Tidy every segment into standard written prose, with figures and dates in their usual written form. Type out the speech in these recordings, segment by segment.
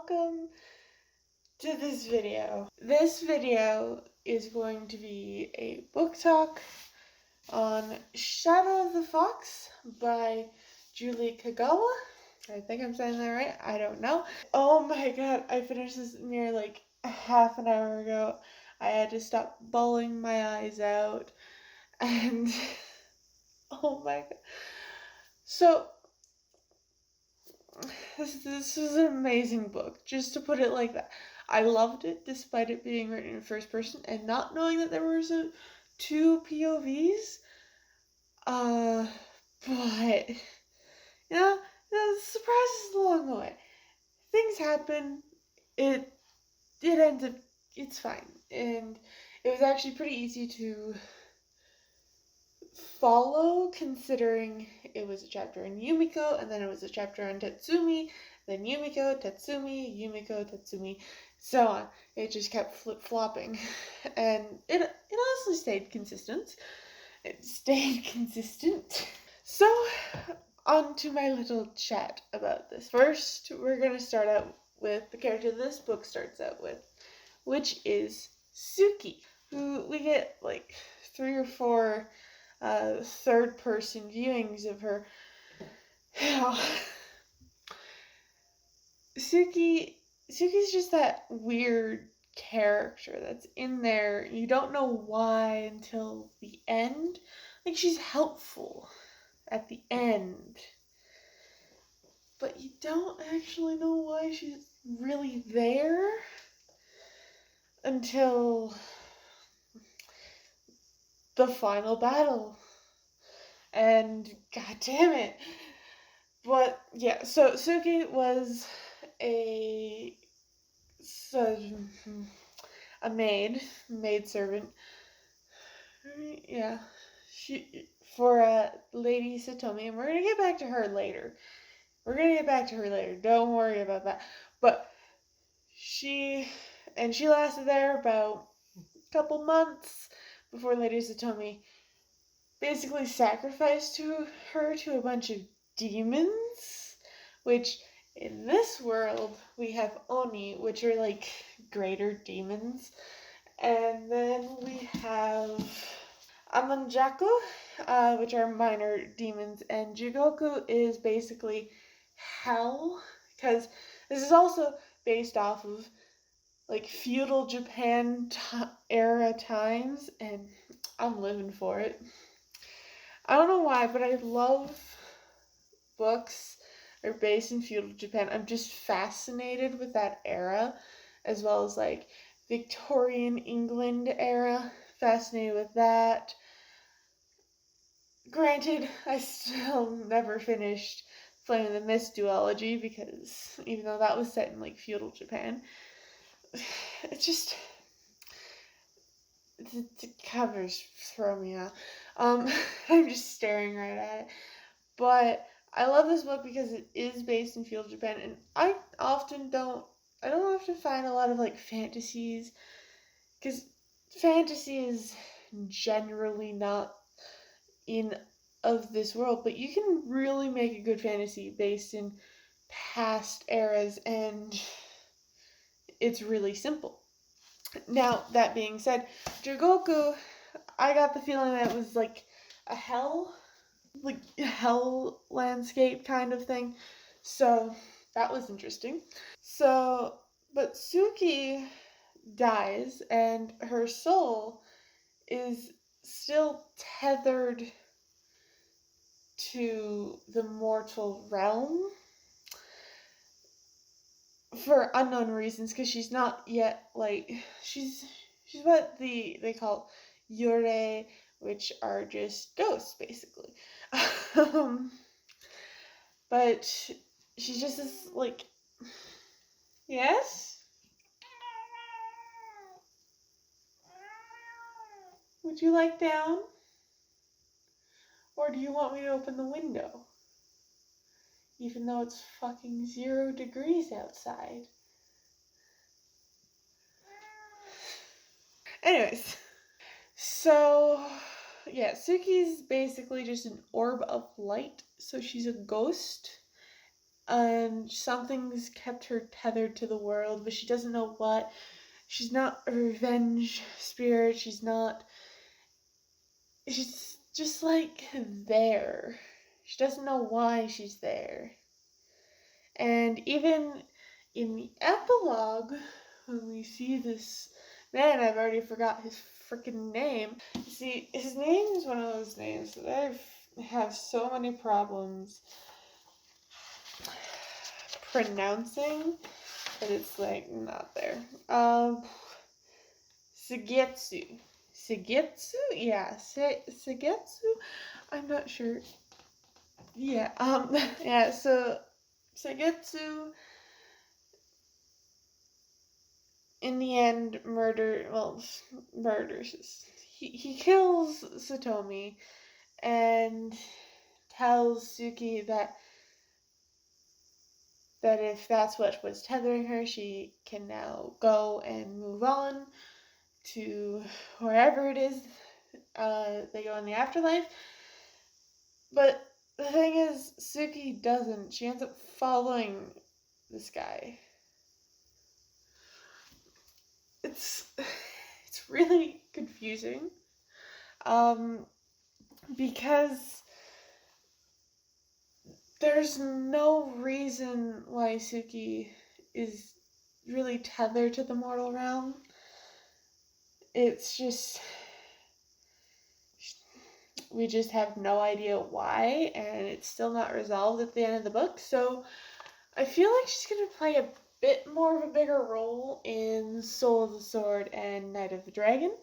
welcome to this video. This video is going to be a book talk on Shadow of the Fox by Julie Kagawa. I think I'm saying that right. I don't know. Oh my god, I finished this near like half an hour ago. I had to stop bawling my eyes out and oh my god. So this was an amazing book, just to put it like that. I loved it despite it being written in first person and not knowing that there was two POVs. But surprises along the way. Things happen. It ends up, it's fine. And it was actually pretty easy to follow, considering it was a chapter on Yumiko, and then it was a chapter on Tatsumi, then Yumiko, Tatsumi, Yumiko, Tatsumi, so on. It just kept flip-flopping, and it honestly stayed consistent. So, on to my little chat about this. First, we're going to start out with the character this book starts out with, which is Suki, who we get like 3 or 4 third-person viewings of her. Suki's just that weird character that's in there. You don't know why until the end. Like, she's helpful at the end, but you don't actually know why she's really there until the final battle. And god damn it. But yeah, so Suki was a maid servant. Yeah, for Lady Satomi, and we're gonna get back to her later. Don't worry about that. But she lasted there about a couple months before Lady Satomi basically sacrificed her to a bunch of demons, which in this world we have Oni, which are like greater demons, and then we have Amanjaku, which are minor demons, and Jigoku is basically hell, because this is also based off of like feudal Japan era times, and I'm living for it. I don't know why, but I love books that are based in feudal Japan. I'm just fascinated with that era, as well as like Victorian England era. Fascinated with that. Granted, I still never finished Flame of the Mist duology, because even though that was set in like feudal Japan, it's just the covers throw me out. I'm just staring right at it. But I love this book because it is based in feudal Japan, and I don't often find a lot of like fantasies, because fantasy is generally not of this world, but you can really make a good fantasy based in past eras, and it's really simple. Now, that being said, Jigoku, I got the feeling that it was like a hell landscape kind of thing, so that was interesting. So, but Suki dies, and her soul is still tethered to the mortal realm for unknown reasons, because she's not yet like she's what they call yurei, which are just ghosts basically. But she's just this like, yes, would you like down, or do you want me to open the window even though it's fucking 0 degrees outside? Anyways, so yeah, Suki's basically just an orb of light, so she's a ghost, and something's kept her tethered to the world, but she doesn't know what. She's not a revenge spirit. She's just like there. She doesn't know why she's there. And even in the epilogue, when we see this man, I've already forgot his freaking name. See, his name is one of those names that I have so many problems pronouncing that it's like not there. Sugetsu. Sugetsu? Yeah, Sugetsu? I'm not sure. Yeah, yeah, so Sugetsu in the end murders. He kills Satomi and tells Suki that if that's what was tethering her, she can now go and move on to wherever it is they go in the afterlife. But the thing is, Suki doesn't. She ends up following this guy. It's really confusing. Because there's no reason why Suki is really tethered to the mortal realm. It's just, we just have no idea why, and it's still not resolved at the end of the book. So I feel like she's going to play a bit more of a bigger role in Soul of the Sword and Night of the Dragon,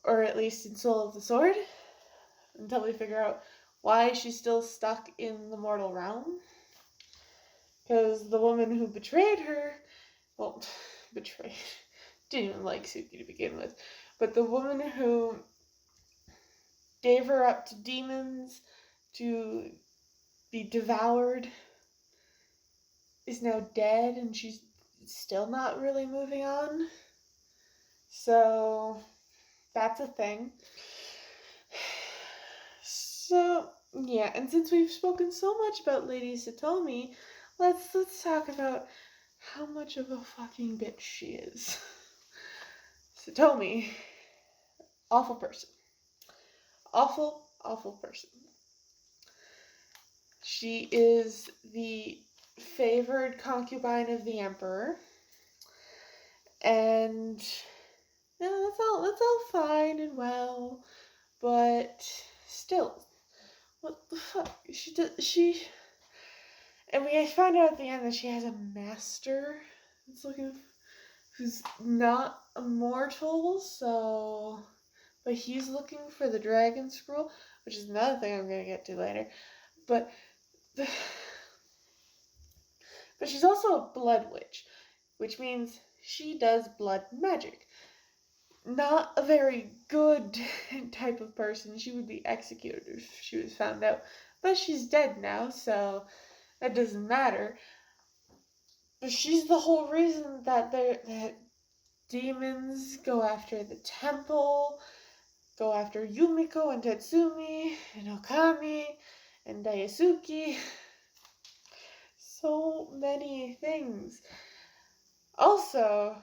or at least in Soul of the Sword, until we figure out why she's still stuck in the mortal realm. Because the woman who betrayed her, didn't even like Suki to begin with, but the woman who gave her up to demons to be devoured is now dead, and she's still not really moving on. So that's a thing. So yeah, and since we've spoken so much about Lady Satomi, let's talk about how much of a fucking bitch she is. Satomi, awful person. Awful person. She is the favored concubine of the emperor, and yeah, that's all fine and well, but still, what the fuck? And we find out at the end that she has a master who's not immortal, but he's looking for the dragon scroll, which is another thing I'm gonna get to later. But she's also a blood witch, which means she does blood magic. Not a very good type of person. She would be executed if she was found out. But she's dead now, so that doesn't matter. But she's the whole reason that demons go after the temple, go after Yumiko and Tetsumi and Okami and Daisuke. So many things. Also,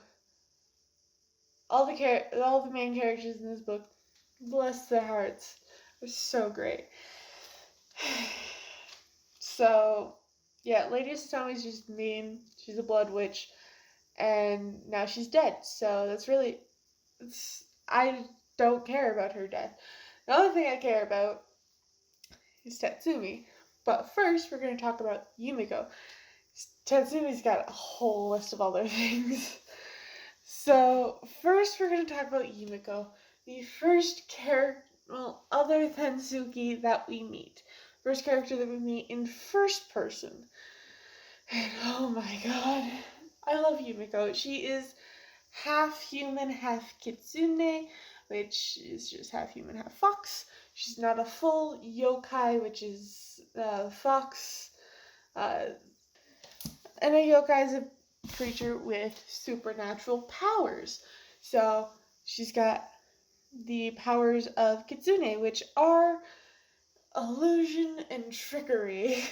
all the main characters in this book, bless their hearts, are so great. So, yeah, Lady Satomi's just mean. She's a blood witch, and now she's dead. So I don't care about her death. The only thing I care about is Tatsumi. But first, we're going to talk about Yumiko. Tatsumi's got a whole list of other things. So, first we're going to talk about Yumiko, the first character, other than Suki, that we meet. First character that we meet in first person. And oh my god, I love Yumiko. She is half human, half kitsune, which is just half human, half fox. She's not a full yokai, which is fox. And a yokai is a creature with supernatural powers. So she's got the powers of Kitsune, which are illusion and trickery.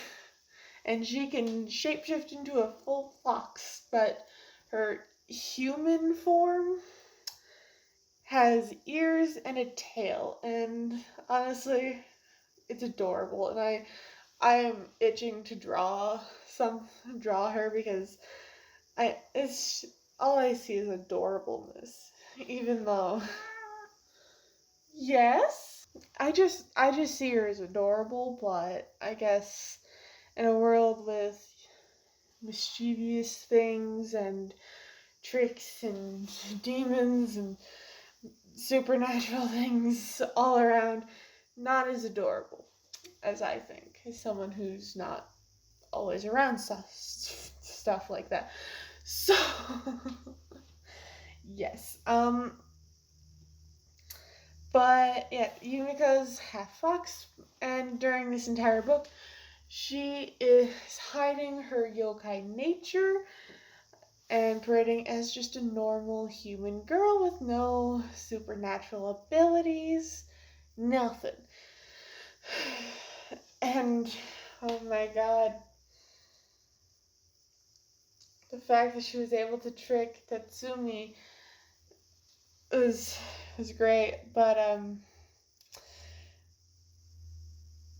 and she can shapeshift into a full fox, but her human form has ears and a tail, and honestly, it's adorable, and I am itching to draw her because it's all I see is adorableness, even though yes, I just see her as adorable, but I guess in a world with mischievous things and tricks and demons and supernatural things all around, not as adorable as I think, as someone who's not always around stuff like that. So, yes. But yeah, Yumiko's half fox, and during this entire book, she is hiding her yokai nature and parading as just a normal human girl with no supernatural abilities, nothing. And oh my god, the fact that she was able to trick Tatsumi was great, but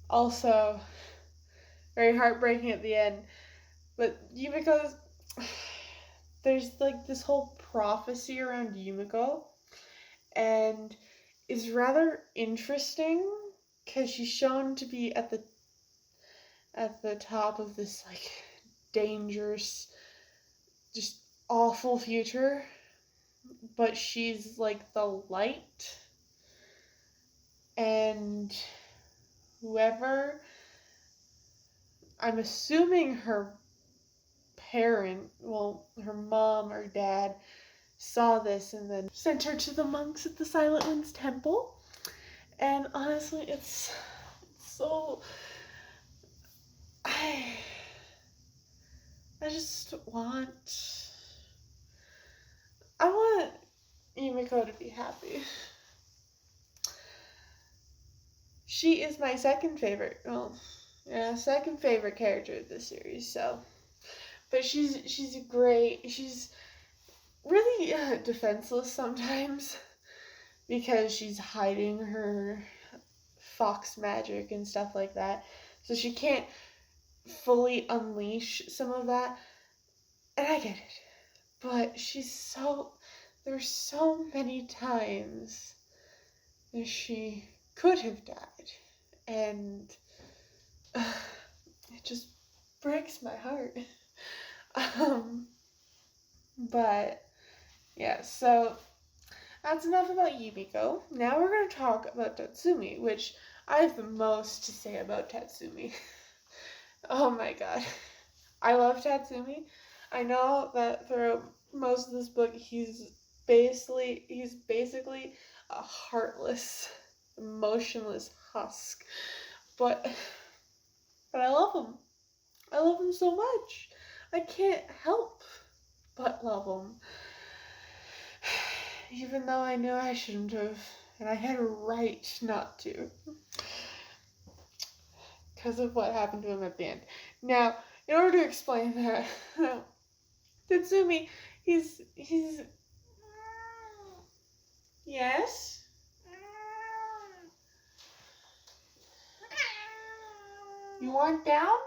also very heartbreaking at the end. But Yumiko's there's like this whole prophecy around Yumiko, and is rather interesting because she's shown to be at the top of this like dangerous, just awful future, but she's like the light, and whoever, I'm assuming her parent, well, her mom or dad, saw this and then sent her to the monks at the Silent Winds Temple. And honestly, it's so, I just I want Yumiko to be happy. She is my second favorite, second favorite character of this series, so. But she's great. She's really defenseless sometimes because she's hiding her fox magic and stuff like that. So she can't fully unleash some of that. And I get it. But there's so many times that she could have died. And it just breaks my heart. But yeah, so that's enough about Yumiko. Now we're going to talk about Tatsumi, which I have the most to say about Tatsumi. Oh my god. I love Tatsumi. I know that throughout most of this book he's basically a heartless, emotionless husk. But I love him. I love him so much. I can't help but love him. Even though I knew I shouldn't have, and I had a right not to, because of what happened to him at the end. Now, in order to explain that, Tatsumi, he's yes? You want down?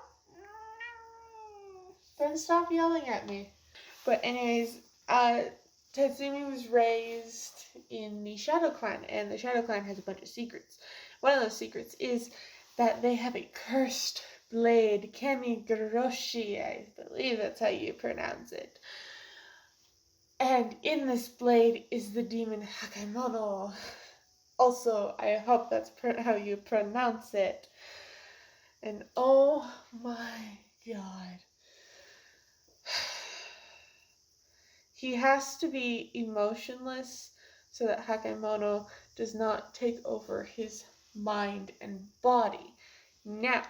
Then stop yelling at me. But anyways, Tatsumi was raised in the Shadow Clan, and the Shadow Clan has a bunch of secrets. One of those secrets is that they have a cursed blade, Kamigaroshi, I believe that's how you pronounce it. And in this blade is the demon Hakamono. Also, I hope that's how you pronounce it. And oh my god. He has to be emotionless so that Hakamono does not take over his mind and body. Now,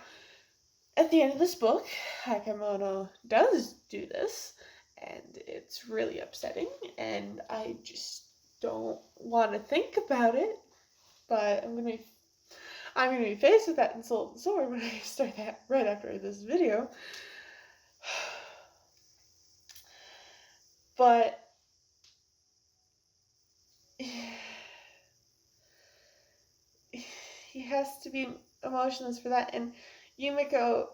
at the end of this book, Hakamono does do this, and it's really upsetting, and I just don't want to think about it, but I'm going to be faced with that in Soul of the Sword when I start that right after this video. But he has to be emotionless for that, and Yumiko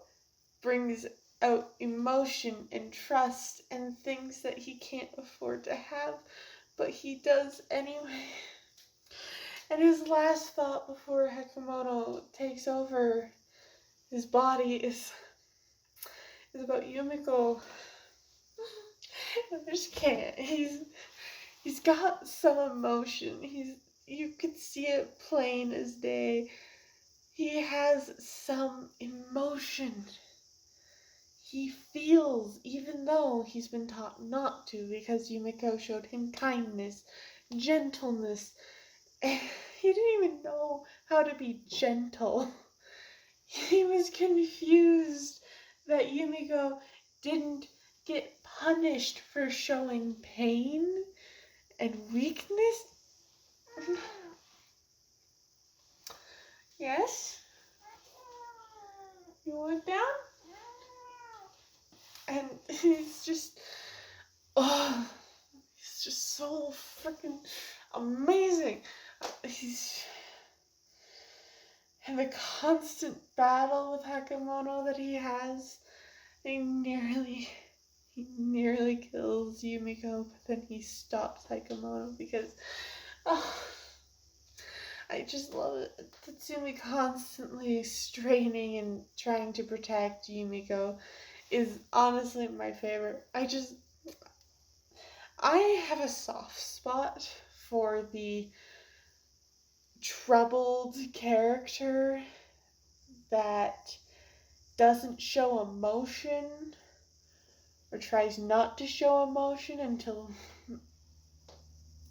brings out emotion and trust and things that he can't afford to have, but he does anyway. And his last thought before Hakamoto takes over his body is about Yumiko. I just can't. He's got some emotion. You could see it plain as day. He has some emotion. He feels, even though he's been taught not to, because Yumiko showed him kindness, gentleness. He didn't even know how to be gentle. He was confused that Yumiko didn't get punished for showing pain and weakness. Yes? You want down? And he's just, he's just so freaking amazing. And the constant battle with Hakamoto that he has, he nearly kills Yumiko, but then he stops Hakamoto because, I just love it. Tatsumi constantly straining and trying to protect Yumiko is honestly my favorite. I have a soft spot for the troubled character that doesn't show emotion or tries not to show emotion until,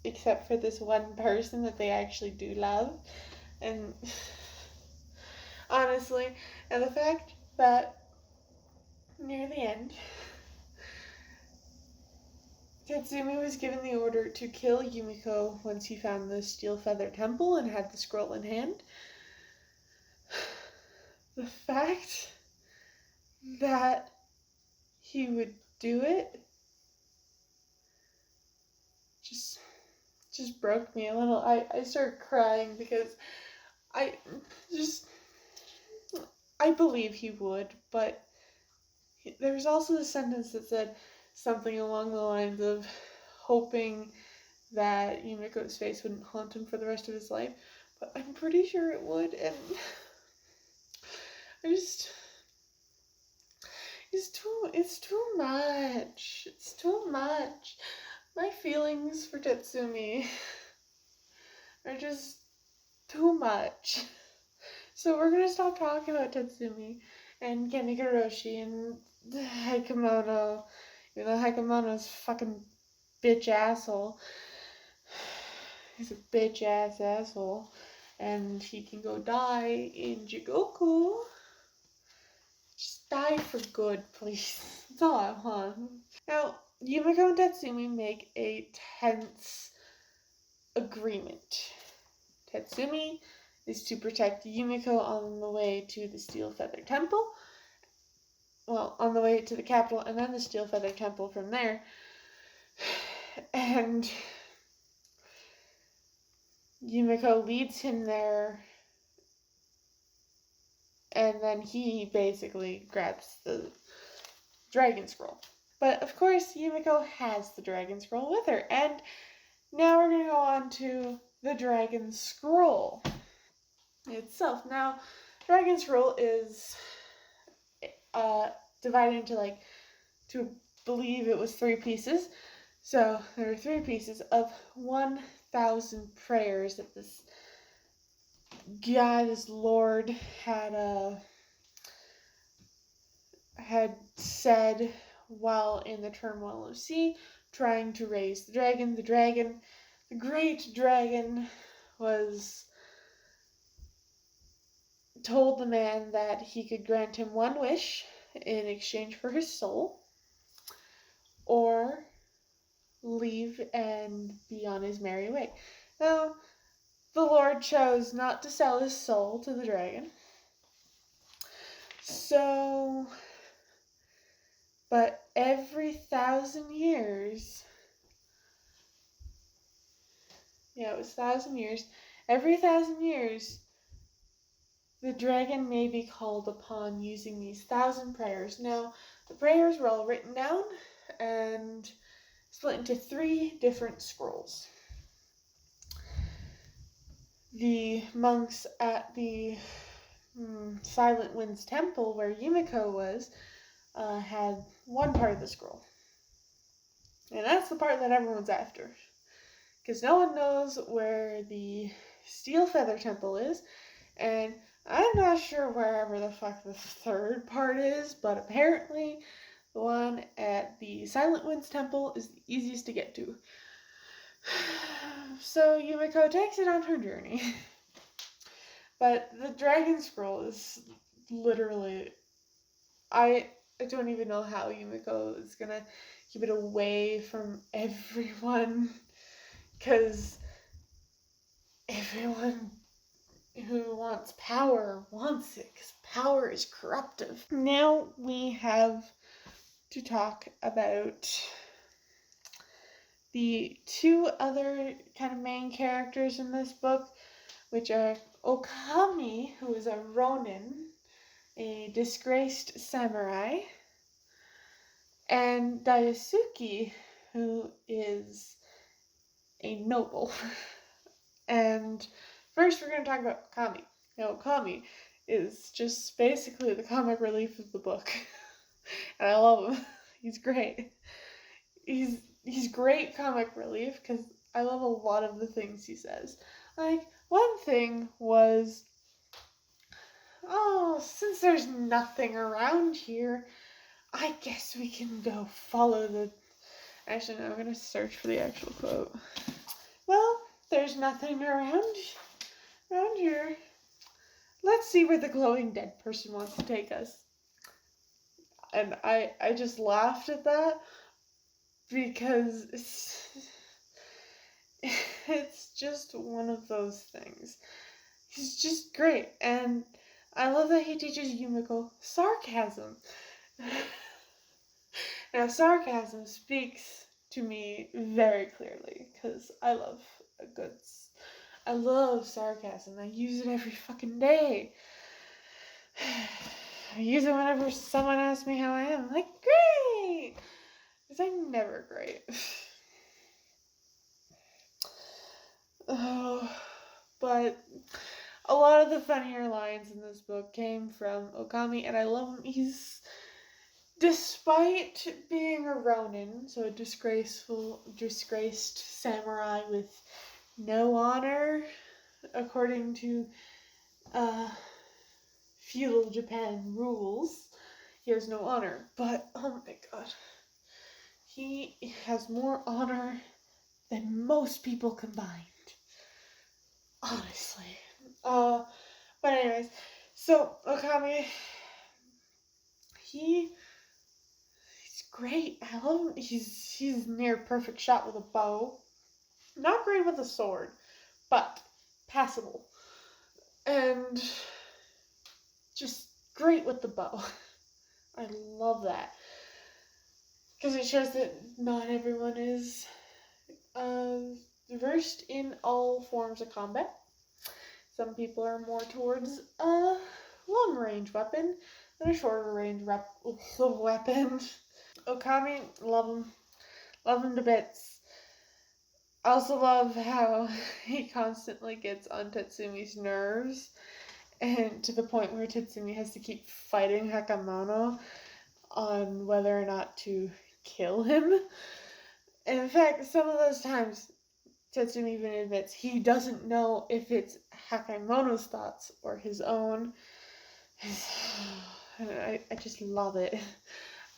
except for this one person that they actually do love. And honestly, and the fact that near the end, Tatsumi was given the order to kill Yumiko once he found the Steel Feather Temple and had the scroll in hand. The fact that he would do it just broke me a little. I started crying because I believe he would, but there was also a sentence that said something along the lines of hoping that Yumiko's face wouldn't haunt him for the rest of his life, but I'm pretty sure it would, and it's too much. It's too much. My feelings for Tatsumi are just too much. So we're gonna stop talking about Tatsumi and Kamikaroshi and Hikamoto. Even though Hikamoto's fucking bitch asshole. He's a bitch ass asshole. And he can go die in Jigoku. Just die for good, please. That's all I want. Now, Yumiko and Tatsumi make a tense agreement. Tatsumi is to protect Yumiko on the way to the Steel Feather Temple. Well, on the way to the capital and then the Steel Feather Temple from there. And Yumiko leads him there, and then he basically grabs the Dragon Scroll. But of course, Yumiko has the Dragon Scroll with her, and now we're going to go on to the Dragon Scroll itself. Now, Dragon Scroll is divided into to believe it was 3 pieces. So there are 3 pieces of 1,000 prayers that this Lord had said while in the turmoil of sea, trying to raise the dragon. The great dragon, was told the man that he could grant him 1 wish in exchange for his soul, or leave and be on his merry way. Now, the Lord chose not to sell his soul to the dragon. So, but every 1,000 years, it was 1,000 years, every 1,000 years, the dragon may be called upon using these 1,000 prayers. Now, the prayers were all written down and split into 3 different scrolls. The monks at the Silent Winds Temple, where Yumiko was, had one part of the scroll. And that's the part that everyone's after. Because no one knows where the Steel Feather Temple is, and I'm not sure wherever the fuck the 3rd part is, but apparently the one at the Silent Winds Temple is the easiest to get to. So Yumiko takes it on her journey. But the Dragon Scroll is literally... I don't even know how Yumiko is gonna keep it away from everyone, because everyone who wants power wants it, because power is corruptive. Now we have to talk about the 2 other kind of main characters in this book, which are Okami, who is a ronin, a disgraced samurai, and Daisuke, who is a noble. And first we're going to talk about Okami. Now, Okami is just basically the comic relief of the book. And I love him. He's great. He's great comic relief, because I love a lot of the things he says. Like, one thing was, since there's nothing around here, I guess we can go follow the... Actually, no, I'm going to search for the actual quote. Well, there's nothing around here. Let's see where the glowing dead person wants to take us. And I just laughed at that, because it's just one of those things. He's just great, and I love that he teaches Yumiko sarcasm. Now, sarcasm speaks to me very clearly, because I love sarcasm. I use it every fucking day. I use it whenever someone asks me how I am. I'm like, great! Because I'm never great. But a lot of the funnier lines in this book came from Okami, and I love him. Despite being a ronin, so a disgraced samurai with no honor, according to feudal Japan rules, he has no honor. But, oh my god, he has more honor than most people combined. Honestly. But anyways, so Okami, he's great. I love him. He's near perfect shot with a bow. Not great with a sword, but passable. And just great with the bow. I love that. Because it shows that not everyone is versed in all forms of combat. Some people are more towards a long-range weapon than a shorter-range weapon. Okami, love him. Love him to bits. I also love how he constantly gets on Tetsumi's nerves, and to the point where Tetsumi has to keep fighting Hakamono on whether or not to kill him. And in fact, some of those times, Tetsumi even admits he doesn't know if it's Hakamono's thoughts or his own. I just love it.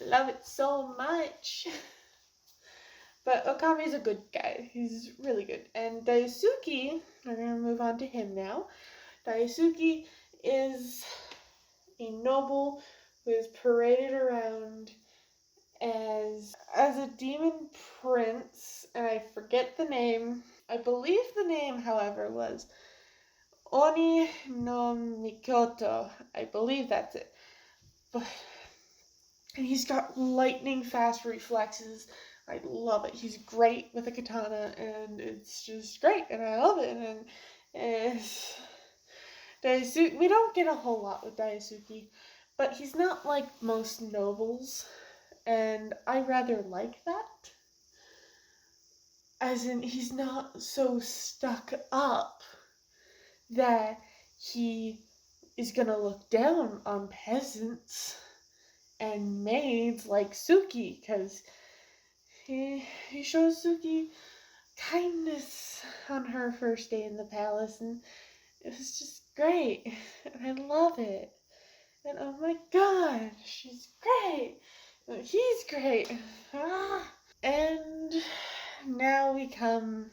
Love it so much. But Okami's a good guy. He's really good. And Daisuke, we're going to move on to him now. Daisuke is a noble who is paraded around as a demon prince, and I forget the name I believe the name, however, was Oni no Mikoto. I believe that's it. But and he's got lightning fast reflexes. I love it. He's great with a katana, and it's just great, and I love it. And it's Daisuke. We don't get a whole lot with Daisuke, but he's not like most nobles, and I rather like that. As in, he's not so stuck up that he is gonna look down on peasants and maids like Suki, because he shows Suki kindness on her first day in the palace, and it was just great. And I love it. And oh my god, she's great. He's great. Ah. And now we come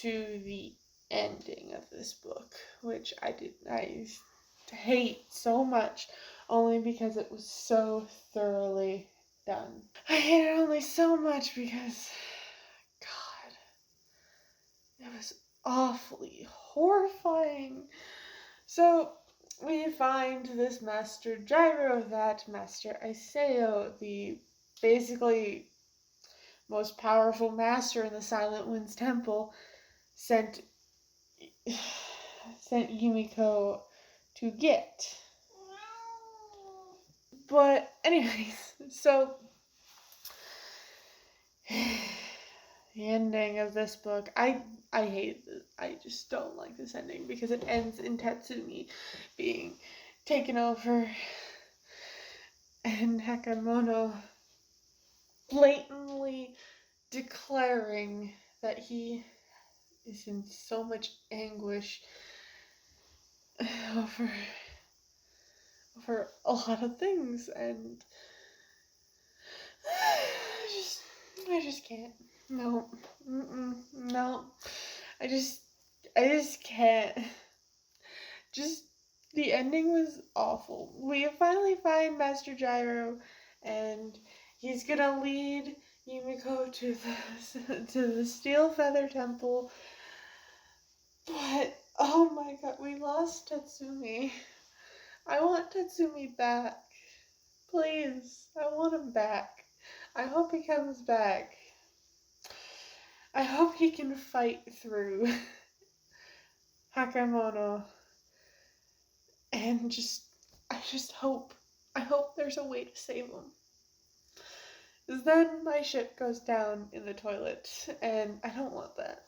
to the ending of this book, which I hate so much, only because it was so thoroughly done. I hate it only so much because, God, it was awfully horrifying. So we find this Master Gyro, that Master Iseo, the basically most powerful master in the Silent Winds Temple, sent Yumiko to get. But anyways, so the ending of this book, I hate it. I just don't like this ending because it ends in Tatsumi being taken over and Hakamono blatantly declaring that he is in so much anguish over a lot of things, and I just can't. No, no, I just can't. Just the ending was awful. We finally find Master Gyro, and he's gonna lead Yumiko to the Steel Feather Temple. But oh my god, we lost Tatsumi. I want Tatsumi back. Please, I want him back. I hope he comes back. I hope he can fight through Hakamono. And I hope there's a way to save him. Because then my ship goes down in the toilet, and I don't want that.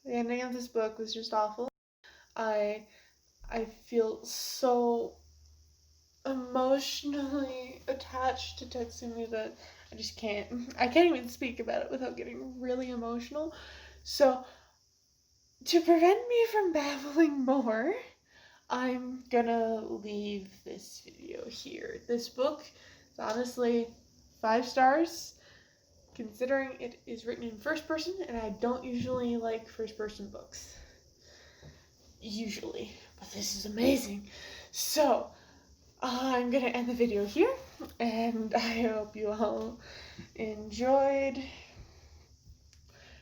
The ending of this book was just awful. I feel so emotionally attached to Tatsumi that I can't even speak about it without getting really emotional. So to prevent me from babbling more, I'm gonna leave this video here. This book is honestly 5 stars, considering it is written in first person, and I don't usually like first person books. Usually. But this is amazing. So, I'm gonna end the video here, and I hope you all enjoyed.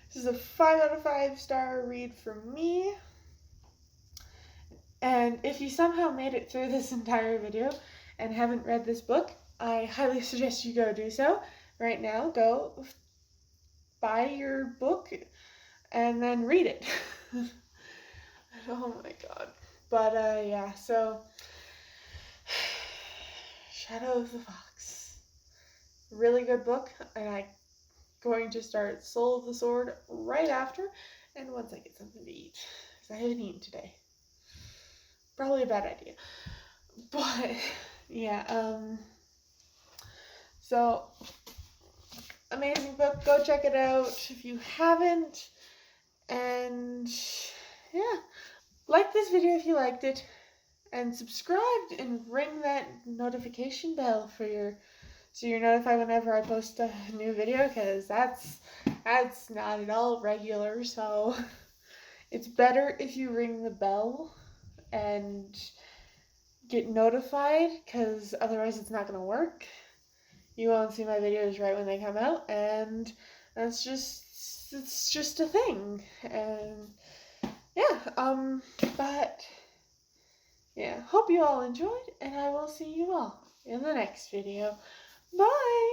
This is a 5 out of 5 star read from me. And if you somehow made it through this entire video and haven't read this book, I highly suggest you go do so. Right now, go buy your book and then read it. Oh my god. But yeah, so Shadow of the Fox. Really good book, and I'm going to start Soul of the Sword right after, and once I get something to eat, because I haven't eaten today. Probably a bad idea. But yeah, so amazing book. Go check it out if you haven't. And yeah, like this video if you liked it, and subscribe and ring that notification bell so you're notified whenever I post a new video, because that's not at all regular. So it's better if you ring the bell and get notified, because otherwise it's not going to work. You won't see my videos right when they come out, and it's just a thing. And yeah, but yeah, hope you all enjoyed, and I will see you all in the next video. Bye!